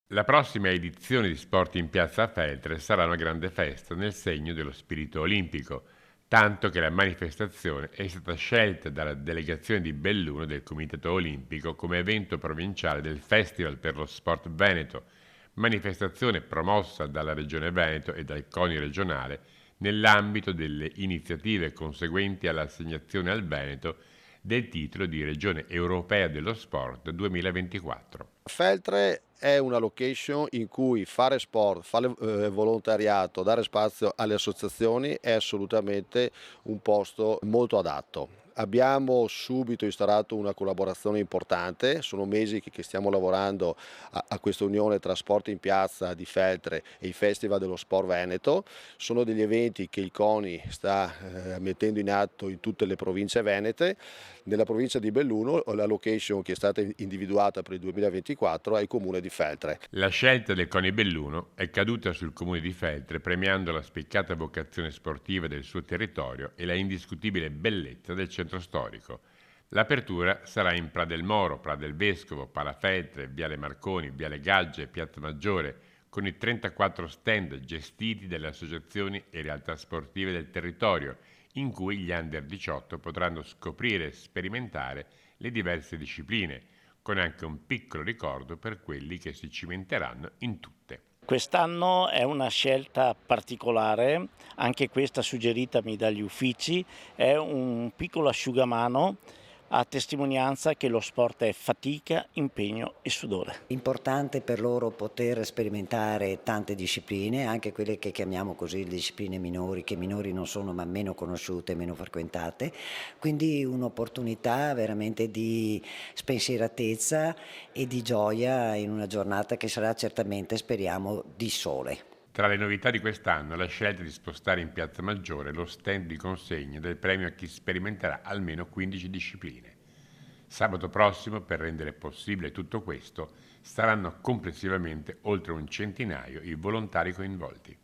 La prossima edizione di Sport in Piazza Feltre sarà una grande festa nel segno dello spirito olimpico, tanto che la manifestazione è stata scelta dalla delegazione di Belluno del Comitato Olimpico come evento provinciale del Festival per lo Sport Veneto, manifestazione promossa dalla Regione Veneto e dal CONI regionale nell'ambito delle iniziative conseguenti all'assegnazione al Veneto del titolo di Regione Europea dello Sport 2024. Feltre è una location in cui fare sport, fare volontariato, dare spazio alle associazioni è assolutamente un posto molto adatto. Abbiamo subito instaurato una collaborazione importante, sono mesi che stiamo lavorando a questa unione tra Sport in Piazza di Feltre e il Festival dello Sport Veneto. Sono degli eventi che il CONI sta mettendo in atto in tutte le province venete. Nella provincia di Belluno la location che è stata individuata per il 2024 è il comune di Feltre. La scelta del CONI Belluno è caduta sul comune di Feltre premiando la spiccata vocazione sportiva del suo territorio e la indiscutibile bellezza del centro storico. L'apertura sarà in Pra del Moro, Pra del Vescovo, Palafeltre, Viale Marconi, Viale Gaggia e Piazza Maggiore, con i 34 stand gestiti dalle associazioni e realtà sportive del territorio, in cui gli under 18 potranno scoprire e sperimentare le diverse discipline, con anche un piccolo ricordo per quelli che si cimenteranno in tutte. Quest'anno è una scelta particolare, anche questa suggeritami dagli uffici, è un piccolo asciugamano a testimonianza che lo sport è fatica, impegno e sudore. Importante per loro poter sperimentare tante discipline, anche quelle che chiamiamo così le discipline minori, che minori non sono ma meno conosciute, meno frequentate, quindi un'opportunità veramente di spensieratezza e di gioia in una giornata che sarà certamente, speriamo, di sole. Tra le novità di quest'anno la scelta di spostare in Piazza Maggiore lo stand di consegna del premio a chi sperimenterà almeno 15 discipline. Sabato prossimo, per rendere possibile tutto questo, saranno complessivamente oltre un centinaio i volontari coinvolti.